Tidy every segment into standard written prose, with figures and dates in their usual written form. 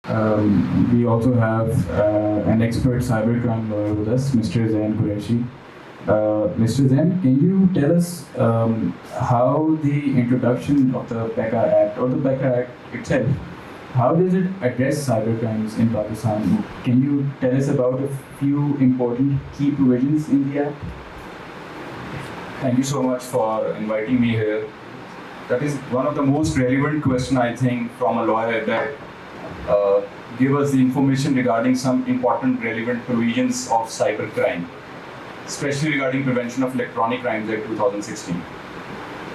We also have an expert cybercrime lawyer with us, Mr. Zain Qureshi. Mr. Zain, can you tell us how the introduction of the PECA Act or the PECA Act itself, how does it address cybercrimes in Pakistan? Can you tell us about a few important key provisions in the Act? Thank you so much for inviting me here. That is one of the most relevant questions, I think, from a lawyer that give us the information regarding some important relevant provisions of cybercrime, especially regarding Prevention of Electronic Crimes Act 2016.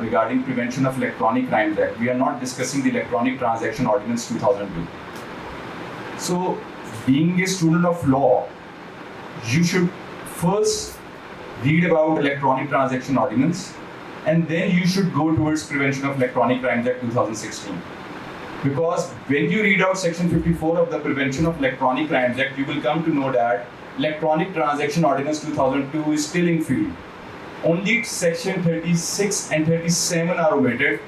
regarding Prevention of Electronic Crimes Act. We are not discussing the Electronic Transaction Ordinance 2002. So, being a student of law, you should first read about Electronic Transaction Ordinance, and then you should go towards Prevention of Electronic Crimes Act 2016. Because when you read out Section 54 of the Prevention of Electronic Crimes Act, you will come to know that Electronic Transaction Ordinance 2002 is still in field. Only Section 36 and 37 are omitted.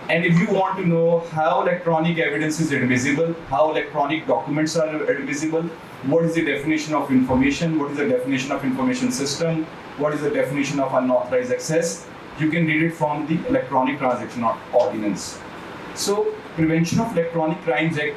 And if you want to know how electronic evidence is admissible, how electronic documents are admissible, what is the definition of information, what is the definition of information system, what is the definition of unauthorized access, you can read it from the Electronic Transaction Ordinance. So, Prevention of Electronic Crimes Act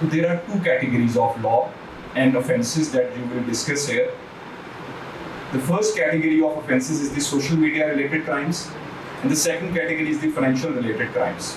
so there are two categories of law and offences that you will discuss here. The first category of offences is the social media related crimes, and the second category is the financial related crimes.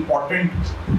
important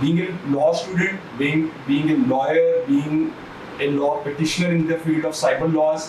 Being a law student, being a lawyer, being a law practitioner in the field of cyber laws,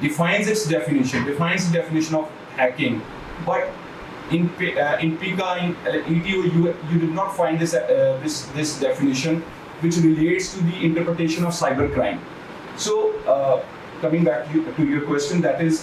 defines its definition, defines the definition of hacking, but in PICA, in ETO, you did not find this definition, which relates to the interpretation of cybercrime. So, coming back to your question, that is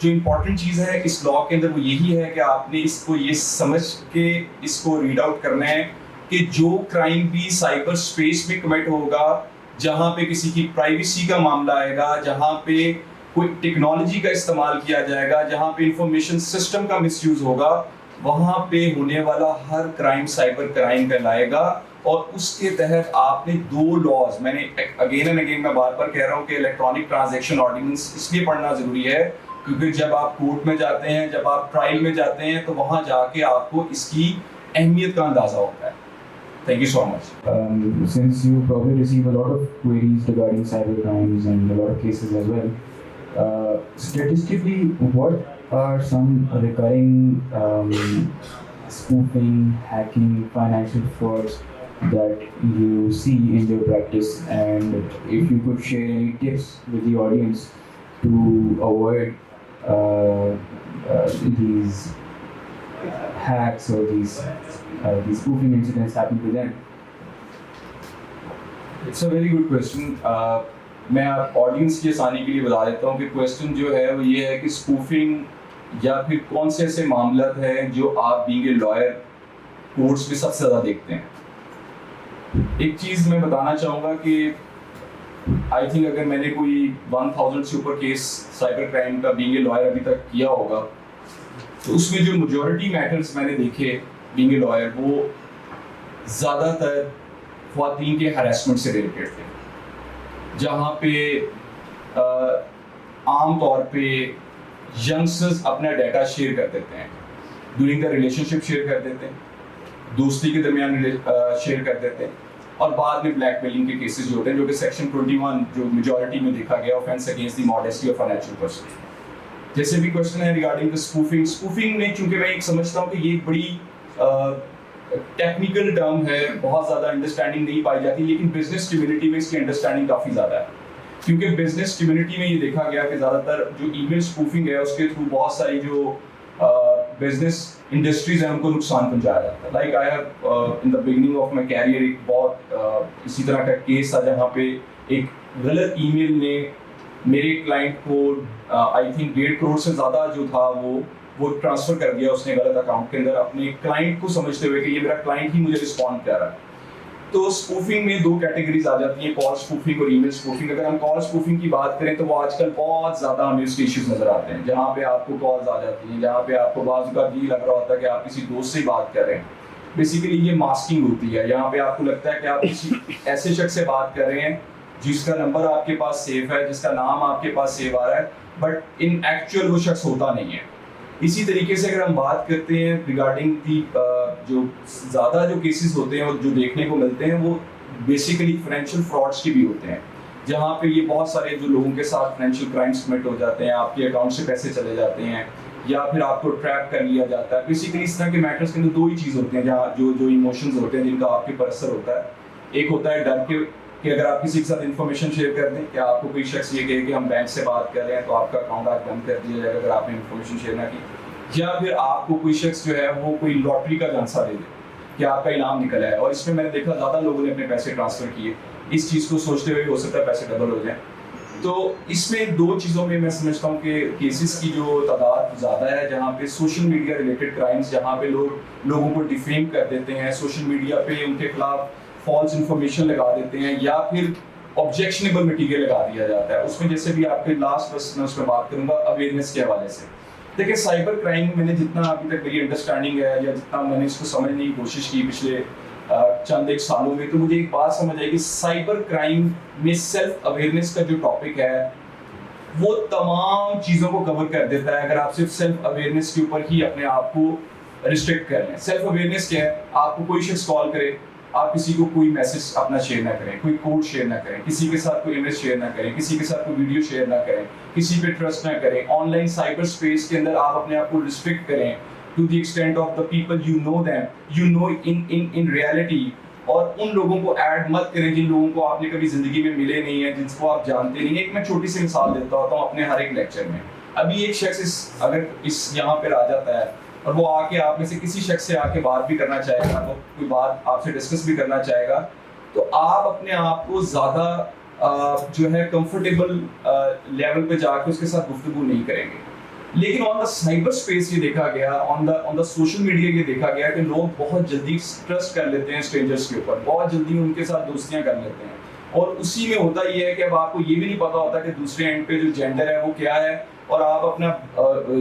جو important چیز ہے اس لا کے اندر وہ یہی ہے کہ آپ نے اس کو یہ سمجھ کے اس کو ریڈ آؤٹ کرنا ہے کہ جو کرائم بھی سائبر اسپیس میں کمٹ ہوگا, جہاں پہ کسی کی پرائیویسی کا معاملہ آئے گا, جہاں پہ کوئی ٹیکنالوجی کا استعمال کیا جائے گا, جہاں پہ انفارمیشن سسٹم کا مس یوز ہوگا, وہاں پہ ہونے والا ہر کرائم سائبر کرائم کہلائے گا. اور اس کے تحت آپ نے 2 لاز, میں نے اگین اینڈ اگین میں بار بار کہہ رہا ہوں کہ الیکٹرانک ٹرانزیکشن آرڈیننس اس لیے پڑھنا ضروری ہے کیونکہ جب آپ کورٹ میں جاتے ہیں, جب آپ ٹرائل میں جاتے ہیں, تو وہاں جا کے آپ کو اس کی اہمیت کا اندازہ ہوتا ہے. Thank you so much. Since you probably receive a lot of queries regarding cyber crimes and a lot of cases as well, statistically, what are some recurring spoofing, hacking, financial frauds that you see in your practice? And if you could share any tips with the audience to avoid these hacks or these spoofing incidents happen to them? It's a very good question. میں آپ audience کی آسانی کے لیے بتا دیتا ہوں کہ کویسچن جو ہے وہ یہ ہے کہ اسپوفنگ یا پھر کون سے ایسے معاملات ہیں جو آپ بینگ اے لائر کورٹس میں سب سے زیادہ دیکھتے ہیں. ایک چیز میں بتانا چاہوں گا کہ آئی تھنک اگر میں نے کوئی 1000 سے اوپر کیس سائبر کرائم کا بینگ اے لائر ابھی تک کیا ہوگا, تو اس میں جو میجورٹی میٹرز میں نے دیکھے بینگ اے لائر وہ زیادہ تر خواتین کے ہراسمنٹ سے ریلیٹڈ تھے, جہاں پہ عام طور پہ ینگسٹرز اپنا ڈیٹا شیئر کر دیتے ہیں, during the relation ship share کر دیتے ہیں, دوستی کے درمیان شیئر کر دیتے ہیں, اور بعد میں بلیک میلنگ کے کیسز جو ہوتے ہیں, جو کہ سیکشن 21 جو میجورٹی میں دیکھا گیا, offence against the modesty of financial person. جیسے بھی کوشچن ہے ریگارڈنگ دا اسپوفنگ میں, چونکہ میں ایک سمجھتا ہوں کہ یہ بڑی ٹیکنیکل ٹرم ہے, بہت زیادہ انڈرسٹینڈنگ نہیں پائی جاتی, لیکن بزنس کمیونٹی میں اس کی انڈرسٹینڈنگ کافی زیادہ ہے, کیونکہ بزنس کمیونٹی میں یہ دیکھا گیا کہ زیادہ تر جو ای میل اسپوفنگ ہے اس کے تھرو بہت ساری جو بزنس انڈسٹریز ہیں ان کو نقصان پہنچایا جاتا ہے. Like I have in the beginning of my career ایک بہت اسی طرح کا کیس تھا جہاں پہ ایک غلط ای میل نے میرے کلائنٹ کو آئی تھنک 1.5 کروڑ سے زیادہ جو تھا وہ ٹرانسفر کر دیا اس نے غلط اکاؤنٹ کے اندر, اپنے کلائنٹ کو سمجھتے ہوئے کہ یہ میرا کلائنٹ ہی مجھے رسپونڈ کر رہا ہے. تو اسپوفنگ میں 2 کیٹیگریز آ جاتی ہیں, کال اسپوفنگ اور ای میل اسپوفنگ. اگر ہم کال اسپوفنگ کی بات کریں تو وہ آج کل بہت زیادہ ہمیں اس کے ایشوز نظر آتے ہیں, جہاں پہ آپ کو کالز آ جاتی ہیں, جہاں پہ آپ کو بعض کا یہ لگ رہا ہوتا ہے کہ آپ کسی دوست سے بات کر رہے ہیں. بیسیکلی یہ ماسکنگ ہوتی ہے, یہاں پہ آپ کو لگتا ہے کہ آپ کسی ایسے شخص سے بات کر رہے ہیں جس کا نمبر آپ کے پاس سیو ہے, جس کا نام آپ کے پاس سیو آ رہا ہے, بٹ ان ایکچوئل وہ شخص ہوتا نہیں ہے. اسی طریقے سے اگر ہم بات کرتے ہیں ریگارڈنگ دی جو زیادہ جو کیسز ہوتے ہیں اور جو دیکھنے کو ملتے ہیں وہ بیسیکلی فائنینشیل فراڈس کے بھی ہوتے ہیں, جہاں پہ یہ بہت سارے جو لوگوں کے ساتھ فائنینشیل کرائمس کمٹ ہو جاتے ہیں, آپ کے اکاؤنٹ سے پیسے چلے جاتے ہیں یا پھر آپ کو ٹریپ کر لیا جاتا ہے. بیسیکلی اس طرح کے میٹرز کے اندر 2 ہی چیز ہوتے ہیں جہاں جو ایموشنز ہوتے ہیں جن کا آپ کے پر اثر ہوتا ہے. ایک ہوتا ہے ڈر کہ اگر آپ کسی کے ساتھ انفارمیشن شیئر کر دیں, کہ آپ کو کوئی شخص یہ کہے کہ ہم بینک سے بات کر رہے ہیں تو آپ کا اکاؤنٹ آج بند کر دیا جائے گا اگر آپ نے انفارمیشن شیئر نہ کی, یا پھر آپ کو کوئی شخص جو ہے وہ کوئی لاٹری کا جھانسا دے دے کہ آپ کا انعام نکلا ہے. اور اس میں میں نے دیکھا زیادہ لوگوں نے اپنے پیسے ٹرانسفر کیے اس چیز کو سوچتے ہوئے, ہو سکتا ہے پیسے ڈبل ہو جائیں. تو اس میں 2 چیزوں میں سمجھتا ہوں کہ کیسز کی جو تعداد زیادہ ہے, جہاں پہ سوشل میڈیا ریلیٹڈ کرائمز, جہاں پہ لوگوں کو ڈیفیم کر دیتے ہیں, سوشل میڈیا پہ ان کے خلاف فالس انفارمیشن لگا دیتے ہیں, یا پھر آبجیکشنیبل مٹیریل لگا دیا جاتا ہے. اس میں جیسے بھی آپ کے لاسٹ بس میں اس میں بات کروں گا اویئرنیس کے حوالے سے. دیکھیں سائبر کرائم میں نے جتنا ابھی تک میری انڈرسٹینڈنگ ہے یا جتنا میں نے اس کو سمجھنے کی کوشش کی پچھلے چند ایک سالوں میں, تو مجھے ایک بات سمجھ آئی کہ سائبر کرائم میں سیلف اویئرنیس کا جو ٹاپک ہے وہ تمام چیزوں کو کور کر دیتا ہے اگر آپ صرف سیلف اویئرنیس کے اوپر ہی اپنے آپ کو ریسٹرکٹ کر لیں. سیلف اویئرنیس کیا ہے؟ آپ کو کوئی شخص کال کرے, آپ کسی کو کوئی میسج اپنا شیئر نہ کریں, کوئی کوڈ شیئر نہ کریں, کسی کے ساتھ کوئی امیج شیئر نہ کریں, کسی کے ساتھ کوئی ویڈیو شیئر نہ کریں, کسی پہ ٹرسٹ نہ کریں. آن لائن سائبر اسپیس کے اندر آپ اپنے آپ کو ریسٹرکٹ کریں to the extent of the people you know them, you know in reality, اور ان لوگوں کو ایڈ مت کریں جن لوگوں کو آپ نے کبھی زندگی میں ملے نہیں ہیں, جن کو آپ جانتے نہیں ہیں. ایک میں چھوٹی سی مثال دیتا ہوتا ہوں اپنے ہر ایک لیکچر میں. ابھی ایک شخص اگر یہاں پہ آ جاتا ہے اور وہ آ کے آپ میں سے کسی شخص سے آ کے بات بھی کرنا چاہے گا, تو کوئی بات آپ سے ڈسکس بھی کرنا چاہے گا, تو آپ اپنے آپ کو زیادہ جو ہے کمفرٹیبل لیول پہ جا کے اس کے ساتھ گفتگو نہیں کریں گے. لیکن آن دا سائبر اسپیس یہ دیکھا گیا, آن دا سوشل میڈیا یہ دیکھا گیا کہ لوگ بہت جلدی ٹرسٹ کر لیتے ہیں اسٹرینجرس کے اوپر, بہت جلدی ان کے ساتھ دوستیاں کر لیتے ہیں, اور اسی میں ہوتا یہ ہے کہ اب آپ کو یہ بھی نہیں پتا ہوتا کہ دوسرے اینڈ پہ جو جینڈر ہے وہ کیا ہے, اور آپ اپنا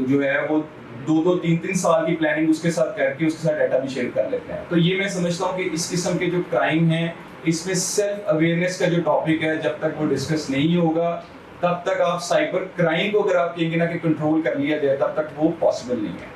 جو ہے وہ 2-3 سال کی پلاننگ اس کے ساتھ کر کے اس کے ساتھ ڈیٹا بھی شیئر کر لیتے ہیں. تو یہ میں سمجھتا ہوں کہ اس قسم کے جو کرائم ہیں اس میں سیلف اویئرنیس کا جو ٹاپک ہے جب تک وہ ڈسکس نہیں ہوگا تب تک آپ سائبر کرائم کو اگر آپ کہیں گے نا کہ کنٹرول کر لیا جائے تب تک وہ پاسبل نہیں ہے.